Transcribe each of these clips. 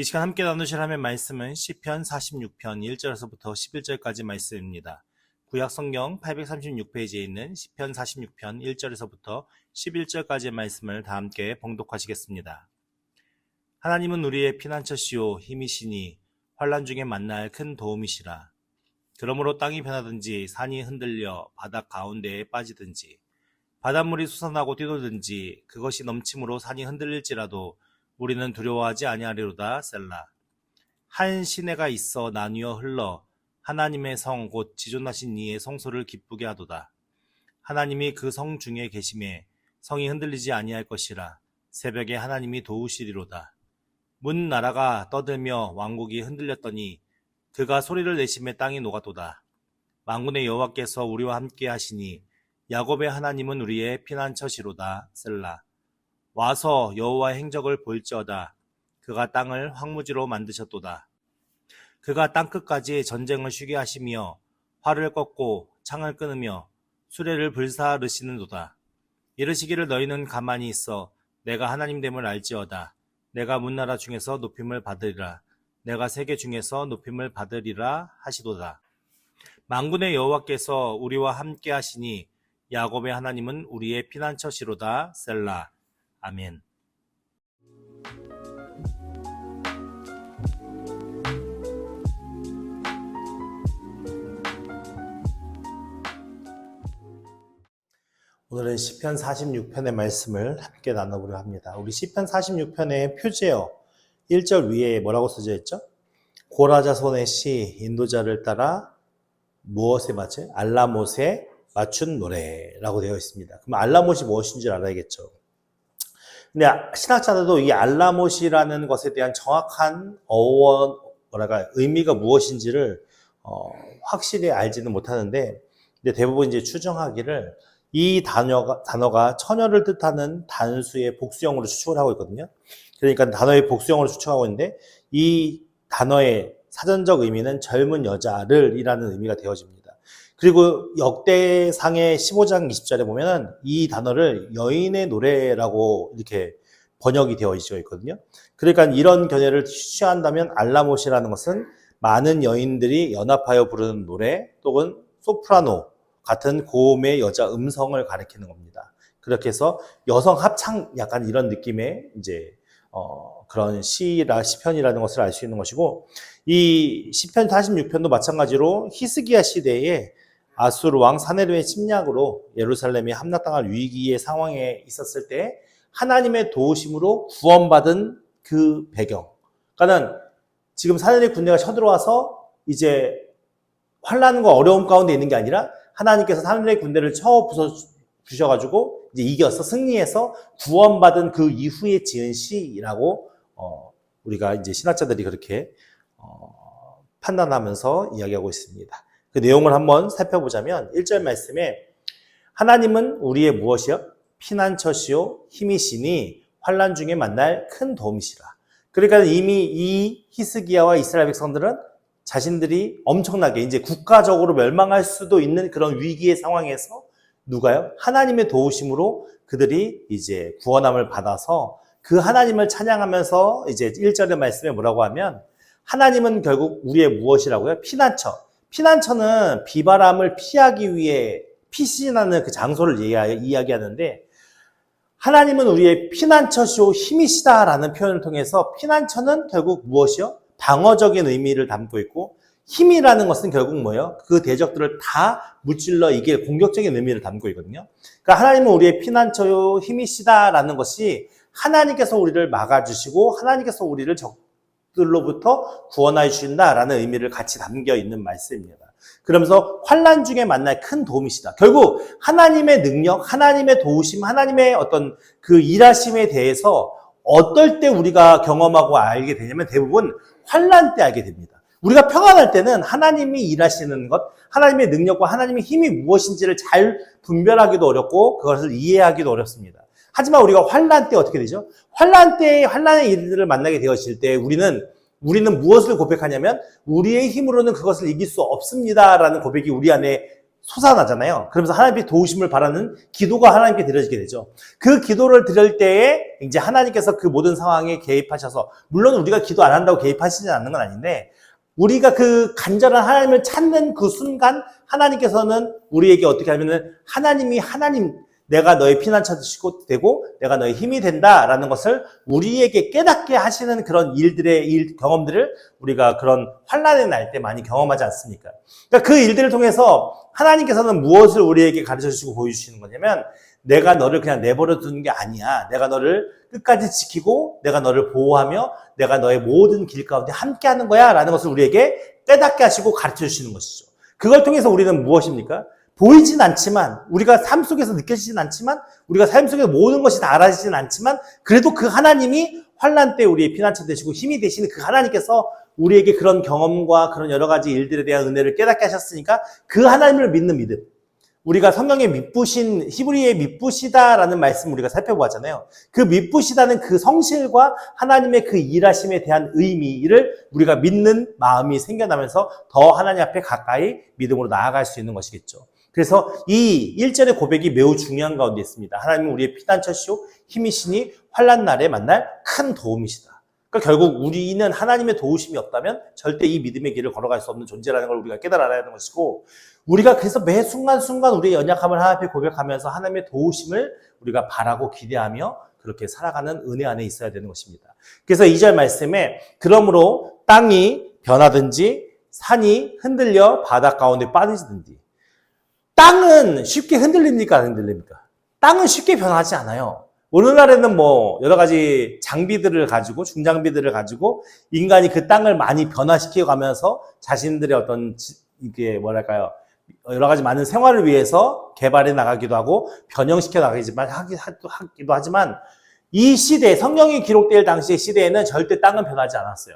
이 시간 함께 나누실 하나님의 말씀은 시편 46편 1절에서부터 11절까지 말씀입니다. 구약 성경 836페이지에 있는 시편 46편 1절에서부터 11절까지의 말씀을 다 함께 봉독하시겠습니다. 하나님은 우리의 피난처시요 힘이시니 환난 중에 만날 큰 도움이시라. 그러므로 땅이 변하든지 산이 흔들려 바닷 가운데에 빠지든지 바닷물이 솟아나고 뛰놀든지 그것이 넘침으로 산이 흔들릴지라도 우리는 두려워하지 아니하리로다. 셀라. 한 시내가 있어 나뉘어 흘러 하나님의 성 곧 지존하신 이의 성소를 기쁘게 하도다. 하나님이 그 성 중에 계심에 성이 흔들리지 아니할 것이라. 새벽에 하나님이 도우시리로다. 문 나라가 떠들며 왕국이 흔들렸더니 그가 소리를 내심에 땅이 녹아도다. 만군의 여호와께서 우리와 함께 하시니 야곱의 하나님은 우리의 피난처시로다. 셀라. 와서 여호와의 행적을 볼지어다. 그가 땅을 황무지로 만드셨도다. 그가 땅끝까지 전쟁을 쉬게 하시며 활을 꺾고 창을 끊으며 수레를 불사르시는도다. 이르시기를 너희는 가만히 있어 내가 하나님됨을 알지어다. 내가 문나라 중에서 높임을 받으리라. 내가 세계 중에서 높임을 받으리라 하시도다. 만군의 여호와께서 우리와 함께 하시니 야곱의 하나님은 우리의 피난처시로다. 셀라. 아멘. 오늘은 시편 46편의 말씀을 함께 나눠보려 합니다. 우리 시편 46편의 표제어 1절 위에 뭐라고 써져 있죠? 고라자손의 시 인도자를 따라 무엇에 맞춰? 알라못에 맞춘 노래라고 되어 있습니다. 그럼 알라못이 무엇인지 알아야겠죠. 근데 신학자들도 이 알라못이라는 것에 대한 정확한 의미가 무엇인지를 확실히 알지는 못하는데, 근데 대부분 이제 추정하기를 이 단어가 처녀를 뜻하는 단수의 복수형으로 추측을 하고 있거든요. 그러니까 단어의 복수형으로 추측하고 있는데, 이 단어의 사전적 의미는 젊은 여자를 이라는 의미가 되어집니다. 그리고 역대상의 15장 20절에 보면은 이 단어를 여인의 노래라고 이렇게 번역이 되어 있거든요. 그러니까 이런 견해를 취한다면 알라못이라는 것은 많은 여인들이 연합하여 부르는 노래 또는 소프라노 같은 고음의 여자 음성을 가리키는 겁니다. 그렇게 해서 여성 합창 약간 이런 느낌의 이제 그런 시편이라는 것을 알 수 있는 것이고, 이 시편 46편도 마찬가지로 히스기야 시대에 아수르 왕 사네립의 침략으로 예루살렘이 함락당할 위기의 상황에 있었을 때 하나님의 도우심으로 구원받은 그 배경. 그러니까는 지금 사네립 군대가 쳐들어와서 이제 환난과 어려움 가운데 있는 게 아니라 하나님께서 사네립 군대를 쳐 부숴주셔가지고 이제 이겨서 승리해서 구원받은 그 이후에 지은 시라고 우리가 이제 신학자들이 그렇게 판단하면서 이야기하고 있습니다. 그 내용을 한번 살펴보자면 1절 말씀에 하나님은 우리의 무엇이요? 피난처시요 힘이시니 환난 중에 만날 큰 도움이시라. 그러니까 이미 이 히스기야와 이스라엘 백성들은 자신들이 엄청나게 이제 국가적으로 멸망할 수도 있는 그런 위기의 상황에서 누가요? 하나님의 도우심으로 그들이 이제 구원함을 받아서 그 하나님을 찬양하면서 이제 1절의 말씀에 뭐라고 하면 하나님은 결국 우리의 무엇이라고요? 피난처. 피난처는 비바람을 피하기 위해 피신하는 그 장소를 이야기하는데, 하나님은 우리의 피난처시오 힘이시다라는 표현을 통해서 피난처는 결국 무엇이요? 방어적인 의미를 담고 있고, 힘이라는 것은 결국 뭐예요? 그 대적들을 다 무찔러 이길 공격적인 의미를 담고 있거든요. 그러니까 하나님은 우리의 피난처요 힘이시다라는 것이 하나님께서 우리를 막아주시고 하나님께서 우리를 들로부터 구원하여 주신다라는 의미를 같이 담겨 있는 말씀입니다. 그러면서 환난 중에 만날 큰 도움이시다. 결국 하나님의 능력, 하나님의 도우심, 하나님의 어떤 그 일하심에 대해서 어떨 때 우리가 경험하고 알게 되냐면 대부분 환난 때 알게 됩니다. 우리가 평안할 때는 하나님이 일하시는 것, 하나님의 능력과 하나님의 힘이 무엇인지를 잘 분별하기도 어렵고 그것을 이해하기도 어렵습니다. 하지만 우리가 환난 때 어떻게 되죠? 환난 때 환난의 일들을 만나게 되었을 때 우리는 무엇을 고백하냐면 우리의 힘으로는 그것을 이길 수 없습니다라는 고백이 우리 안에 솟아나잖아요. 그러면서 하나님께 도우심을 바라는 기도가 하나님께 드려지게 되죠. 그 기도를 드릴 때에 이제 하나님께서 그 모든 상황에 개입하셔서, 물론 우리가 기도 안 한다고 개입하시지 않는 건 아닌데, 우리가 그 간절한 하나님을 찾는 그 순간 하나님께서는 우리에게 어떻게 하면은 하나님, 내가 너의 피난처 되고 내가 너의 힘이 된다라는 것을 우리에게 깨닫게 하시는 그런 경험들을 우리가 그런 환난의 날 때 많이 경험하지 않습니까? 그러니까 그 일들을 통해서 하나님께서는 무엇을 우리에게 가르쳐 주시고 보여주시는 거냐면, 내가 너를 그냥 내버려 두는 게 아니야. 내가 너를 끝까지 지키고 내가 너를 보호하며 내가 너의 모든 길 가운데 함께 하는 거야 라는 것을 우리에게 깨닫게 하시고 가르쳐 주시는 것이죠. 그걸 통해서 우리는 무엇입니까? 보이진 않지만, 우리가 삶 속에서 느껴지진 않지만, 우리가 삶 속에서 모든 것이 다 알아지진 않지만, 그래도 그 하나님이 환난 때 우리의 피난처 되시고 힘이 되시는 그 하나님께서 우리에게 그런 경험과 그런 여러 가지 일들에 대한 은혜를 깨닫게 하셨으니까 그 하나님을 믿는 믿음. 우리가 성경에 미쁘신, 히브리의 미쁘시다라는 말씀을 우리가 살펴보았잖아요. 그 미쁘시다는 그 성실과 하나님의 그 일하심에 대한 의미를 우리가 믿는 마음이 생겨나면서 더 하나님 앞에 가까이 믿음으로 나아갈 수 있는 것이겠죠. 그래서 이 1절의 고백이 매우 중요한 가운데 있습니다. 하나님은 우리의 피난처시오 힘이시니 환난 날에 만날 큰 도움이시다. 그러니까 결국 우리는 하나님의 도우심이 없다면 절대 이 믿음의 길을 걸어갈 수 없는 존재라는 걸 우리가 깨달아야 하는 것이고, 우리가 그래서 매 순간순간 우리의 연약함을 하나님 앞에 고백하면서 하나님의 도우심을 우리가 바라고 기대하며 그렇게 살아가는 은혜 안에 있어야 되는 것입니다. 그래서 2절 말씀에, 그러므로 땅이 변하든지 산이 흔들려 바다 가운데 빠지든지. 땅은 쉽게 흔들립니까? 안 흔들립니까? 땅은 쉽게 변하지 않아요. 오늘날에는 뭐 여러 가지 장비들을 가지고, 중장비들을 가지고 인간이 그 땅을 많이 변화시켜 가면서 자신들의 어떤 이게 뭐랄까요, 여러 가지 많은 생활을 위해서 개발해 나가기도 하고 변형시켜 하기도 하지만, 이 시대, 성경이 기록될 당시의 시대에는 절대 땅은 변하지 않았어요.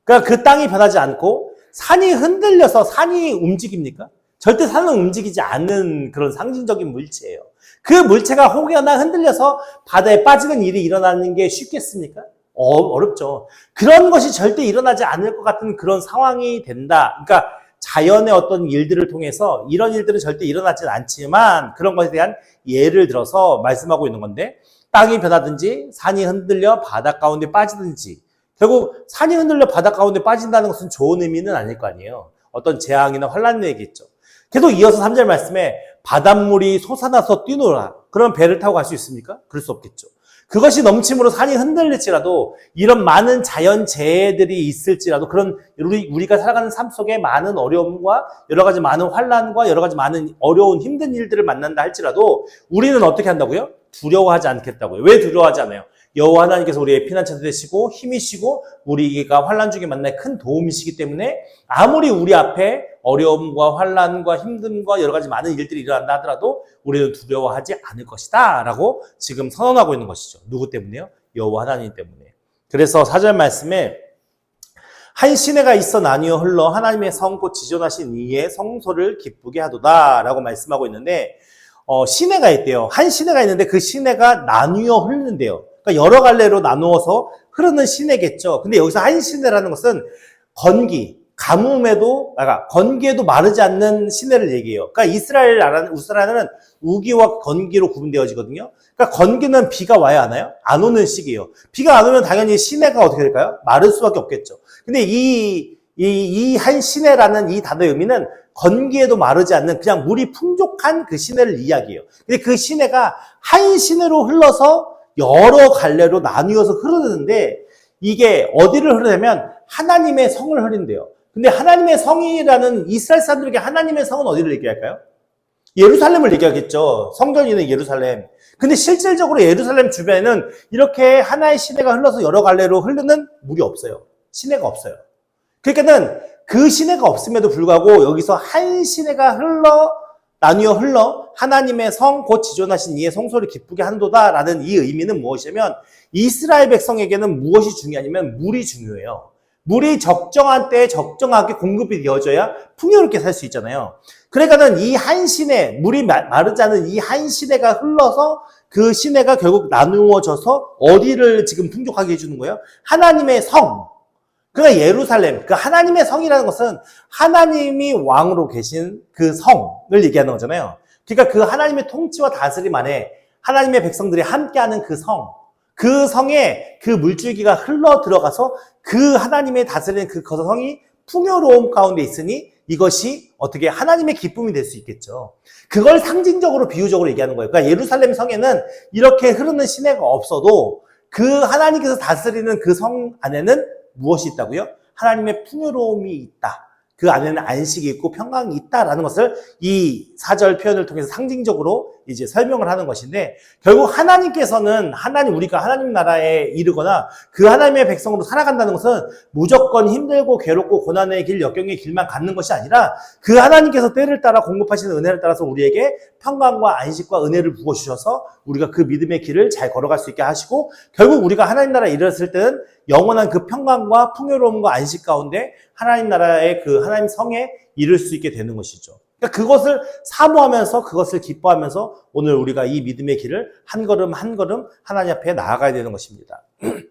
그러니까 그 땅이 변하지 않고, 산이 흔들려서 산이 움직입니까? 절대 산은 움직이지 않는 그런 상징적인 물체예요. 그 물체가 혹여나 흔들려서 바다에 빠지는 일이 일어나는 게 쉽겠습니까? 어렵죠. 그런 것이 절대 일어나지 않을 것 같은 그런 상황이 된다. 그러니까 자연의 어떤 일들을 통해서 이런 일들은 절대 일어나지 않지만, 그런 것에 대한 예를 들어서 말씀하고 있는 건데, 땅이 변하든지 산이 흔들려 바다 가운데 빠지든지. 결국 산이 흔들려 바다 가운데 빠진다는 것은 좋은 의미는 아닐 거 아니에요. 어떤 재앙이나 환난을 얘기했죠. 계속 이어서 3절 말씀에 바닷물이 솟아나서 뛰노라. 그럼 배를 타고 갈 수 있습니까? 그럴 수 없겠죠. 그것이 넘침으로 산이 흔들릴지라도, 이런 많은 자연재해들이 있을지라도, 그런 우리가 살아가는 삶 속에 많은 어려움과 여러 가지 많은 환난과 여러 가지 많은 어려운 힘든 일들을 만난다 할지라도 우리는 어떻게 한다고요? 두려워하지 않겠다고요. 왜 두려워하지 않아요? 여호와 하나님께서 우리의 피난처 되시고 힘이시고 우리가 환난 중에 만날 큰 도움이시기 때문에, 아무리 우리 앞에 어려움과 환난과 힘듦과 여러 가지 많은 일들이 일어난다 하더라도 우리는 두려워하지 않을 것이다 라고 지금 선언하고 있는 것이죠. 누구 때문에요? 여호와 하나님 때문에. 그래서 4절 말씀에, 한 시내가 있어 나뉘어 흘러 하나님의 성 곧 지존하신 이의 성소를 기쁘게 하도다 라고 말씀하고 있는데, 시내가 있대요. 한 시내가 있는데 그 시내가 나뉘어 흐르는데요. 그러니까 여러 갈래로 나누어서 흐르는 시내겠죠. 근데 여기서 한 시내라는 것은 건기에도 마르지 않는 시내를 얘기해요. 그러니까 이스라엘은 우기와 건기로 구분되어지거든요. 그러니까 건기는 비가 와야 하나요? 안 오는 시기예요. 비가 안 오면 당연히 시내가 어떻게 될까요? 마를 수밖에 없겠죠. 근데 이 한 시내라는 이 단어의 의미는 건기에도 마르지 않는 그냥 물이 풍족한 그 시내를 이야기해요. 근데 그 시내가 한 시내로 흘러서 여러 갈래로 나뉘어서 흐르는데, 이게 어디를 흐르냐면 하나님의 성을 흐린대요. 근데 하나님의 성이라는, 이스라엘 사람들에게 하나님의 성은 어디를 얘기할까요? 예루살렘을 얘기하겠죠. 성전이 예루살렘. 근데 실질적으로 예루살렘 주변에는 이렇게 하나의 시내가 흘러서 여러 갈래로 흐르는 물이 없어요. 시내가 없어요. 그러니까는 그 시내가 없음에도 불구하고 여기서 한 시내가 나뉘어 흘러 하나님의 성 곧 지존하신 이의 성소를 기쁘게 한도다라는 이 의미는 무엇이냐면, 이스라엘 백성에게는 무엇이 중요하냐면 물이 중요해요. 물이 적정한 때에 적정하게 공급이 되어져야 풍요롭게 살 수 있잖아요. 그러니까는 이 한 시내, 물이 마르지 않은 이 한 시내가 흘러서 그 시내가 결국 나누어져서 어디를 지금 풍족하게 해주는 거예요? 하나님의 성, 그러니까 예루살렘, 그 하나님의 성이라는 것은 하나님이 왕으로 계신 그 성을 얘기하는 거잖아요. 그러니까 그 하나님의 통치와 다스림 안에 하나님의 백성들이 함께하는 그 성, 그 성에 그 물줄기가 흘러 들어가서 그 하나님의 다스리는 그 성이 풍요로움 가운데 있으니 이것이 어떻게 하나님의 기쁨이 될 수 있겠죠. 그걸 상징적으로 비유적으로 얘기하는 거예요. 그러니까 예루살렘 성에는 이렇게 흐르는 시내가 없어도 그 하나님께서 다스리는 그 성 안에는 무엇이 있다고요? 하나님의 풍요로움이 있다. 그 안에는 안식이 있고 평강이 있다라는 것을 이 4절 표현을 통해서 상징적으로 이제 설명을 하는 것인데, 결국 하나님께서는 우리가 하나님 나라에 이르거나 그 하나님의 백성으로 살아간다는 것은 무조건 힘들고 괴롭고 고난의 길, 역경의 길만 갖는 것이 아니라 그 하나님께서 때를 따라 공급하시는 은혜를 따라서 우리에게 평강과 안식과 은혜를 부어주셔서 우리가 그 믿음의 길을 잘 걸어갈 수 있게 하시고, 결국 우리가 하나님 나라에 이르렀을 때는 영원한 그 평강과 풍요로움과 안식 가운데 하나님 나라의 그 하나님 성에 이를 수 있게 되는 것이죠. 그러니까 그것을 사모하면서 그것을 기뻐하면서 오늘 우리가 이 믿음의 길을 한 걸음 한 걸음 하나님 앞에 나아가야 되는 것입니다. 그래서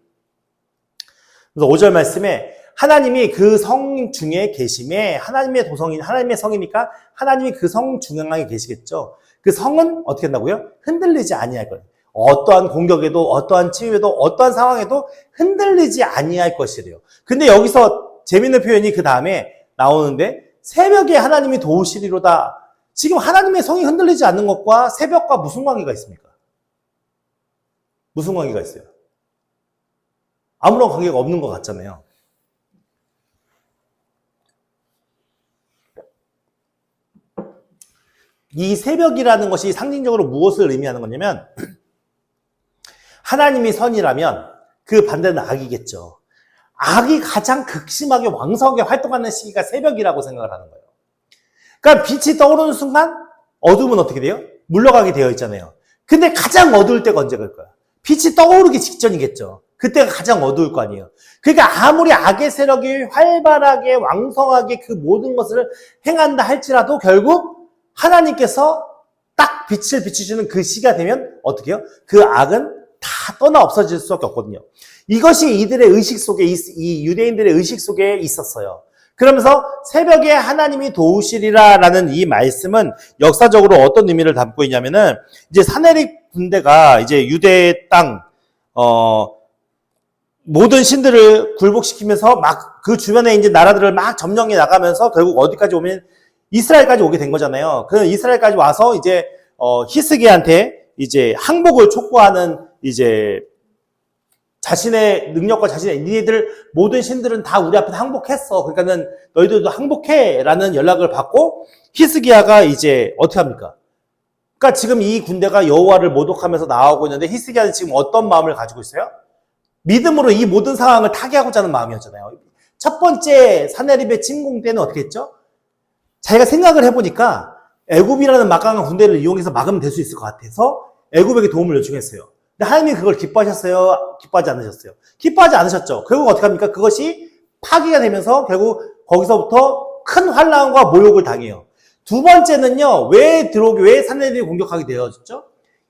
5절 말씀에 하나님이 그 성 중에 계심에, 하나님의 도성인 하나님의 성이니까 하나님이 그 성 중앙에 계시겠죠. 그 성은 어떻게 한다고요? 흔들리지 아니할 거예요. 어떠한 공격에도 어떠한 침입에도 어떠한 상황에도 흔들리지 아니할 것이래요. 근데 여기서 재밌는 표현이 그 다음에 나오는데, 새벽에 하나님이 도우시리로다. 지금 하나님의 성이 흔들리지 않는 것과 새벽과 무슨 관계가 있습니까? 무슨 관계가 있어요? 아무런 관계가 없는 것 같잖아요. 이 새벽이라는 것이 상징적으로 무엇을 의미하는 거냐면, 하나님이 선이라면 그 반대는 악이겠죠. 악이 가장 극심하게 왕성하게 활동하는 시기가 새벽이라고 생각을 하는 거예요. 그러니까 빛이 떠오르는 순간 어둠은 어떻게 돼요? 물러가게 되어 있잖아요. 근데 가장 어두울 때가 언제 그럴까요? 빛이 떠오르기 직전이겠죠. 그때가 가장 어두울 거 아니에요. 그러니까 아무리 악의 세력이 활발하게 왕성하게 그 모든 것을 행한다 할지라도 결국 하나님께서 딱 빛을 비추시는 그 시기가 되면 어떻게 해요? 그 악은 다 떠나 없어질 수밖에 없거든요. 이것이 이들의 의식 속에, 이 유대인들의 의식 속에 있었어요. 그러면서 새벽에 하나님이 도우시리라 라는 이 말씀은 역사적으로 어떤 의미를 담고 있냐면은, 이제 사내립 군대가 이제 유대 땅, 모든 신들을 굴복시키면서 막 그 주변에 이제 나라들을 막 점령해 나가면서 결국 어디까지 오면 이스라엘까지 오게 된 거잖아요. 그 이스라엘까지 와서 이제, 히스기야한테 이제 항복을 촉구하는 이제 자신의 능력과 니네들 모든 신들은 다 우리 앞에 항복했어. 그러니까는 너희들도 항복해라는 연락을 받고 히스기야가 이제 어떻게 합니까? 그러니까 지금 이 군대가 여호와를 모독하면서 나오고 있는데 히스기야는 지금 어떤 마음을 가지고 있어요? 믿음으로 이 모든 상황을 타개하고자 하는 마음이었잖아요. 첫 번째 사내립의 침공 때는 어떻게 했죠? 자기가 생각을 해보니까 애굽이라는 막강한 군대를 이용해서 막으면 될 수 있을 것 같아서 애굽에게 도움을 요청했어요. 근데 하나님이 그걸 기뻐하셨어요? 기뻐하지 않으셨어요? 기뻐하지 않으셨죠. 결국 어떻게 합니까? 그것이 파기가 되면서 결국 거기서부터 큰 환난과 모욕을 당해요. 두 번째는요, 왜 사내립이 공격하게 되어졌죠?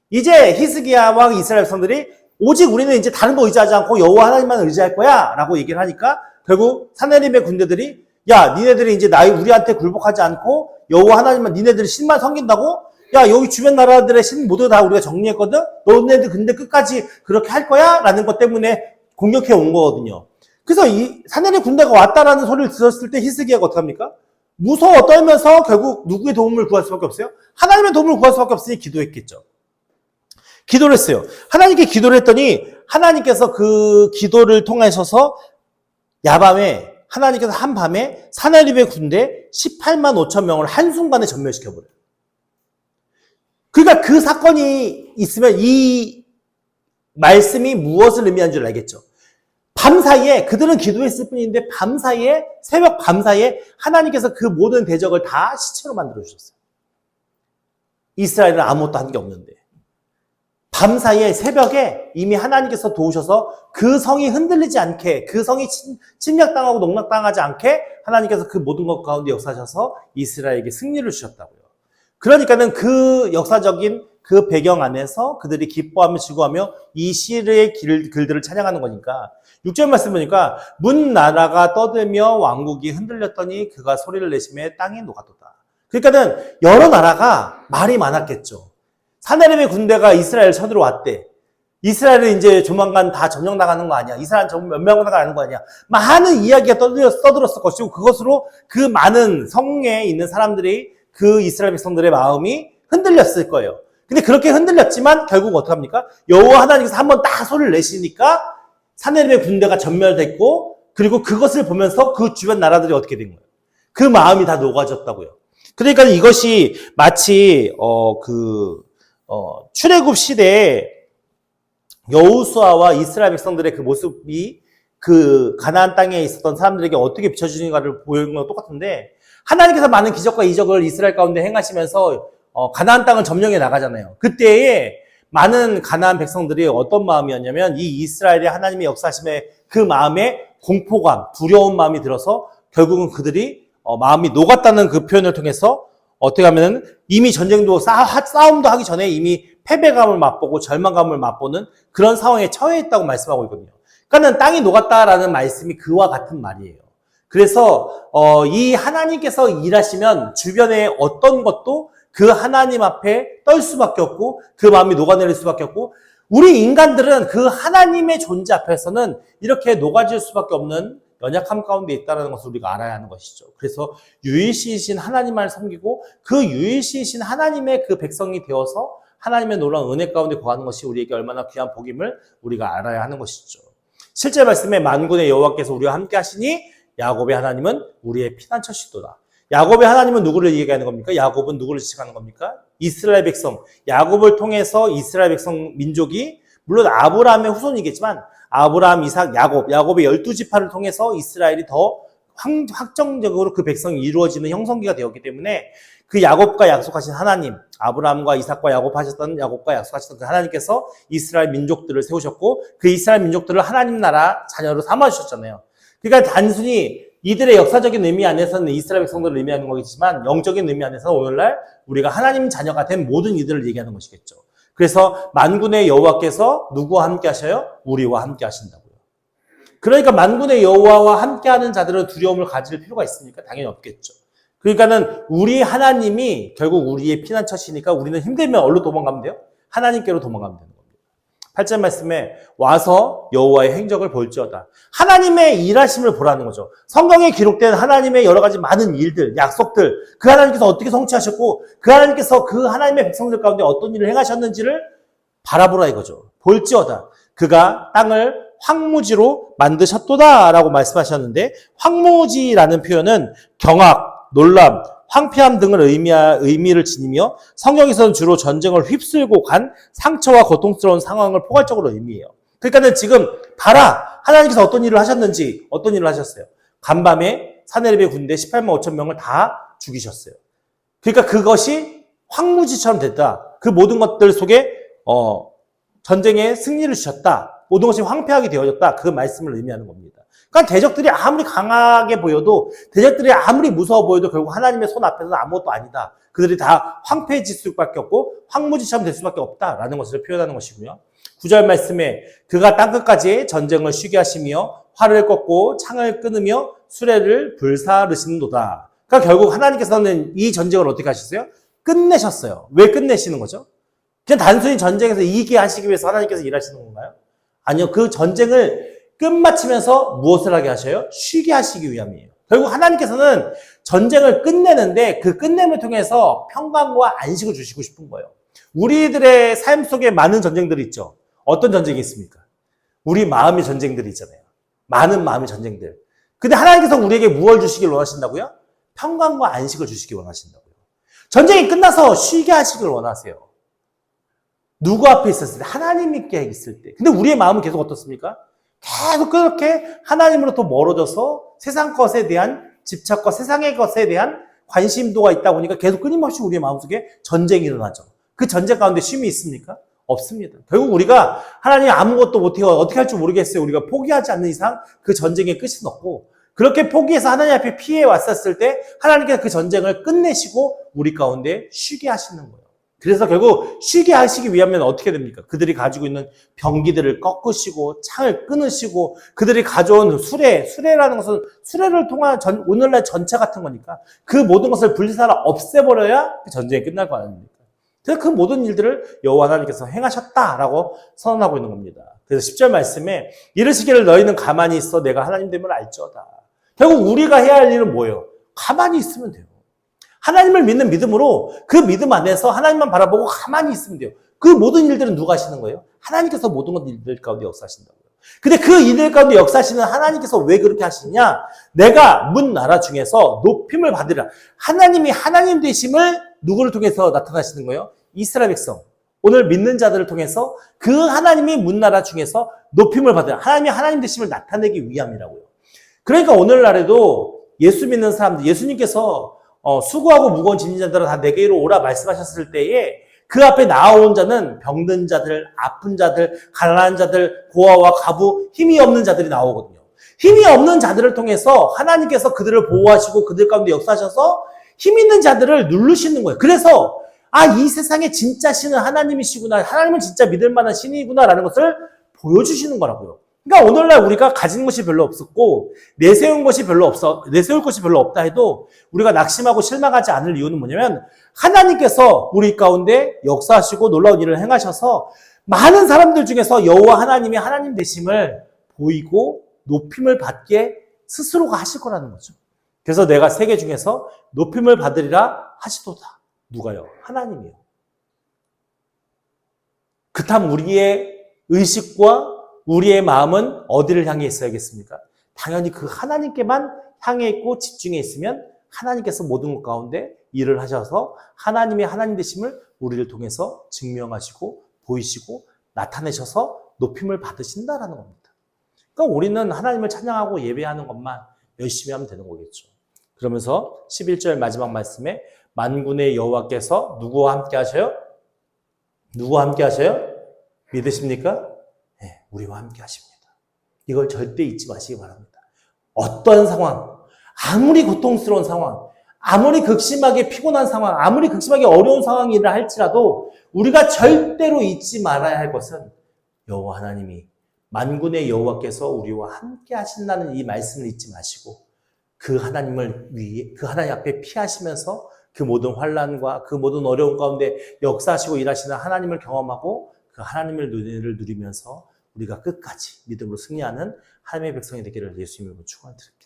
이제 히스기야 왕 이스라엘 백성들이 오직 우리는 이제 다른 거 의지하지 않고 여호와 하나님만 의지할 거야 라고 얘기를 하니까 결국 사내립의 군대들이, 야, 니네들이 이제 우리한테 굴복하지 않고 여호와 하나님만, 니네들이 신만 섬긴다고? 야, 여기 주변 나라들의 신 모두 다 우리가 정리했거든? 너네들 근데 끝까지 그렇게 할 거야? 라는 것 때문에 공격해 온 거거든요. 그래서 이 사내립 군대가 왔다라는 소리를 들었을 때 히스기야가 어떡합니까? 무서워 떨면서 결국 누구의 도움을 구할 수밖에 없어요? 하나님의 도움을 구할 수밖에 없으니 기도했겠죠. 기도를 했어요. 하나님께 기도를 했더니 하나님께서 그 기도를 통하셔서 야밤에, 하나님께서 한밤에 사내립의 군대 18만 5천 명을 한순간에 전멸시켜버려요. 그러니까 그 사건이 있으면 이 말씀이 무엇을 의미하는 줄 알겠죠. 밤사이에, 그들은 기도했을 뿐인데 밤사이에, 새벽 밤사이에 하나님께서 그 모든 대적을 다 시체로 만들어주셨어요. 이스라엘은 아무것도 한 게 없는데. 밤사이에 새벽에 이미 하나님께서 도우셔서 그 성이 흔들리지 않게, 그 성이 침략당하고 농락당하지 않게 하나님께서 그 모든 것 가운데 역사하셔서 이스라엘에게 승리를 주셨다고요. 그러니까는 그 역사적인 그 배경 안에서 그들이 기뻐하며 즐거워하며 이 시의 글들을 찬양하는 거니까 6절 말씀 보니까 문 나라가 떠들며 왕국이 흔들렸더니 그가 소리를 내심에 땅이 녹았도다. 그러니까는 여러 나라가 말이 많았겠죠. 사내립의 군대가 이스라엘 쳐들어왔대. 이스라엘은 이제 조만간 다 점령당하는 거 아니야. 이스라엘 멸망당하는 거 아니야. 많은 이야기가 떠들었을 것이고 그것으로 그 많은 성에 있는 사람들이 그 이스라엘 백성들의 마음이 흔들렸을 거예요. 근데 그렇게 흔들렸지만 결국 어떡합니까? 여호와 하나님께서 한번 딱 소리를 내시니까 사내립의 군대가 전멸됐고 그리고 그것을 보면서 그 주변 나라들이 어떻게 된 거예요? 그 마음이 다 녹아졌다고요. 그러니까 이것이 마치 출애굽 시대에 여호수아와 이스라엘 백성들의 그 모습이 그 가나안 땅에 있었던 사람들에게 어떻게 비춰주는가를 보여주는 건 똑같은데 하나님께서 많은 기적과 이적을 이스라엘 가운데 행하시면서 가나안 땅을 점령해 나가잖아요. 그때에 많은 가나안 백성들이 어떤 마음이었냐면 이 이스라엘의 하나님의 역사심에 그 마음에 공포감, 두려운 마음이 들어서 결국은 그들이 마음이 녹았다는 그 표현을 통해서 어떻게 하면은 이미 전쟁도 싸움도 하기 전에 이미 패배감을 맛보고 절망감을 맛보는 그런 상황에 처해 있다고 말씀하고 있거든요. 그러니까는 땅이 녹았다라는 말씀이 그와 같은 말이에요. 그래서 이 하나님께서 일하시면 주변에 어떤 것도 그 하나님 앞에 떨 수밖에 없고 그 마음이 녹아내릴 수밖에 없고 우리 인간들은 그 하나님의 존재 앞에서는 이렇게 녹아질 수밖에 없는 연약함 가운데 있다는 것을 우리가 알아야 하는 것이죠. 그래서 유일시이신 하나님만 섬기고 그 유일시이신 하나님의 그 백성이 되어서 하나님의 놀라운 은혜 가운데 거하는 것이 우리에게 얼마나 귀한 복임을 우리가 알아야 하는 것이죠. 실제 말씀에 만군의 여호와께서 우리와 함께 하시니 야곱의 하나님은 우리의 피난처시도다. 야곱의 하나님은 누구를 얘기하는 겁니까? 야곱은 누구를 지칭하는 겁니까? 이스라엘 백성. 야곱을 통해서 이스라엘 백성 민족이 물론 아브라함의 후손이겠지만 아브라함, 이삭, 야곱의 12지파를 통해서 이스라엘이 더 확정적으로 그 백성이 이루어지는 형성기가 되었기 때문에 그 야곱과 약속하신 하나님, 아브라함과 이삭과 야곱과 약속하셨던 그 하나님께서 이스라엘 민족들을 세우셨고 그 이스라엘 민족들을 하나님 나라 자녀로 삼아주셨잖아요. 그러니까 단순히 이들의 역사적인 의미 안에서는 이스라엘 백성들을 의미하는 거겠지만 영적인 의미 안에서는 오늘날 우리가 하나님 자녀가 된 모든 이들을 얘기하는 것이겠죠. 그래서 만군의 여호와께서 누구와 함께 하셔요? 우리와 함께 하신다고요. 그러니까 만군의 여호와와 함께하는 자들은 두려움을 가질 필요가 있습니까? 당연히 없겠죠. 그러니까는 우리 하나님이 결국 우리의 피난처시니까 우리는 힘들면 어디로 도망가면 돼요? 하나님께로 도망가면 되는 겁니다. 8절 말씀에 와서 여호와의 행적을 볼지어다. 하나님의 일하심을 보라는 거죠. 성경에 기록된 하나님의 여러 가지 많은 일들, 약속들, 그 하나님께서 어떻게 성취하셨고 그 하나님께서 그 하나님의 백성들 가운데 어떤 일을 행하셨는지를 바라보라 이거죠. 볼지어다. 그가 땅을 황무지로 만드셨도다라고 말씀하셨는데 황무지라는 표현은 경악, 놀람, 황폐함 등을 의미를 지니며 성경에서는 주로 전쟁을 휩쓸고 간 상처와 고통스러운 상황을 포괄적으로 의미해요. 그러니까는 지금 봐라! 하나님께서 어떤 일을 하셨는지 어떤 일을 하셨어요? 간밤에 사내립의 군대 18만 5천 명을 다 죽이셨어요. 그러니까 그것이 황무지처럼 됐다. 그 모든 것들 속에 전쟁에 승리를 주셨다. 모든 것이 황폐하게 되어졌다. 그 말씀을 의미하는 겁니다. 그러니까 대적들이 아무리 강하게 보여도 대적들이 아무리 무서워 보여도 결국 하나님의 손 앞에서는 아무것도 아니다. 그들이 다 황폐해질 수밖에 없고 황무지처럼 될 수밖에 없다라는 것을 표현하는 것이고요. 9절 말씀에 그가 땅끝까지 전쟁을 쉬게 하시며 활을 꺾고 창을 끊으며 수레를 불사르시는도다. 그러니까 결국 하나님께서는 이 전쟁을 어떻게 하셨어요? 끝내셨어요. 왜 끝내시는 거죠? 그냥 단순히 전쟁에서 이기게 하시기 위해서 하나님께서 일하시는 건가요? 아니요. 그 전쟁을 끝마치면서 무엇을 하게 하셔요? 쉬게 하시기 위함이에요. 결국 하나님께서는 전쟁을 끝내는데 그 끝냄을 통해서 평강과 안식을 주시고 싶은 거예요. 우리들의 삶 속에 많은 전쟁들이 있죠. 어떤 전쟁이 있습니까? 우리 마음의 전쟁들이 있잖아요. 많은 마음의 전쟁들. 근데 하나님께서 우리에게 무엇을 주시길 원하신다고요? 평강과 안식을 주시길 원하신다고요. 전쟁이 끝나서 쉬게 하시길 원하세요. 누구 앞에 있었을 때? 하나님께 있을 때. 근데 우리의 마음은 계속 어떻습니까? 계속 그렇게 하나님으로부터 멀어져서 세상 것에 대한 집착과 세상의 것에 대한 관심도가 있다 보니까 계속 끊임없이 우리의 마음속에 전쟁이 일어나죠. 그 전쟁 가운데 쉼이 있습니까? 없습니다. 결국 우리가 하나님 아무것도 못해요. 어떻게 할 줄 모르겠어요. 우리가 포기하지 않는 이상 그 전쟁의 끝은 없고 그렇게 포기해서 하나님 앞에 피해 왔었을 때 하나님께서 그 전쟁을 끝내시고 우리 가운데 쉬게 하시는 거예요. 그래서 결국 쉬게 하시기 위하면 어떻게 됩니까? 그들이 가지고 있는 병기들을 꺾으시고 창을 끊으시고 그들이 가져온 수레라는 것은 수레를 통한 오늘날 전차 같은 거니까 그 모든 것을 불살라 없애버려야 전쟁이 끝날 거 아닙니까? 그래서 그 모든 일들을 여호와 하나님께서 행하셨다라고 선언하고 있는 겁니다. 그래서 10절 말씀에 이르시기를 너희는 가만히 있어 내가 하나님 됨을 알지어다. 결국 우리가 해야 할 일은 뭐예요? 가만히 있으면 돼요. 하나님을 믿는 믿음으로 그 믿음 안에서 하나님만 바라보고 가만히 있으면 돼요. 그 모든 일들은 누가 하시는 거예요? 하나님께서 모든 일들 가운데 역사하신다고요. 근데 그 일들 가운데 역사하시는 하나님께서 왜 그렇게 하시느냐? 내가 문 나라 중에서 높임을 받으리라. 하나님이 하나님 되심을 누구를 통해서 나타나시는 거예요? 이스라엘 백성. 오늘 믿는 자들을 통해서 그 하나님이 문 나라 중에서 높임을 받으라. 하나님이 하나님 되심을 나타내기 위함이라고요. 그러니까 오늘날에도 예수 믿는 사람들, 예수님께서 수고하고 무거운 짐진 자들아 다 내게로 오라 말씀하셨을 때에 그 앞에 나아온 자는 병든 자들, 아픈 자들, 가난한 자들, 고아와 과부, 힘이 없는 자들이 나오거든요. 힘이 없는 자들을 통해서 하나님께서 그들을 보호하시고 그들 가운데 역사하셔서 힘 있는 자들을 누르시는 거예요. 그래서 이 세상에 진짜 신은 하나님이시구나, 하나님은 진짜 믿을 만한 신이구나라는 것을 보여주시는 거라고요. 그러니까 오늘날 우리가 가진 것이 별로 없었고 내세울 것이 별로 없다 해도 우리가 낙심하고 실망하지 않을 이유는 뭐냐면 하나님께서 우리 가운데 역사하시고 놀라운 일을 행하셔서 많은 사람들 중에서 여호와 하나님이 하나님 되심을 보이고 높임을 받게 스스로가 하실 거라는 거죠. 그래서 내가 세계 중에서 높임을 받으리라 하시도다. 누가요? 하나님이요. 그렇다면 우리의 의식과 우리의 마음은 어디를 향해 있어야겠습니까? 당연히 그 하나님께만 향해 있고 집중해 있으면 하나님께서 모든 것 가운데 일을 하셔서 하나님의 하나님 되심을 우리를 통해서 증명하시고 보이시고 나타내셔서 높임을 받으신다라는 겁니다. 그러니까 우리는 하나님을 찬양하고 예배하는 것만 열심히 하면 되는 거겠죠. 그러면서 11절 마지막 말씀에 만군의 여호와께서 누구와 함께 하셔요? 누구와 함께 하셔요? 믿으십니까? 네, 우리와 함께 하십니다. 이걸 절대 잊지 마시기 바랍니다. 어떤 상황, 아무리 고통스러운 상황, 아무리 극심하게 피곤한 상황, 아무리 극심하게 어려운 상황이라 할지라도 우리가 절대로 잊지 말아야 할 것은 여호와 하나님이 만군의 여호와께서 우리와 함께 하신다는 이 말씀을 잊지 마시고 그 하나님을 위해 그 하나님 앞에 피하시면서 그 모든 환난과 그 모든 어려움 가운데 역사하시고 일하시는 하나님을 경험하고 그 하나님의 은혜를 누리면서 우리가 끝까지 믿음으로 승리하는 하나님의 백성이 되기를 예수님으로 축원드립니다.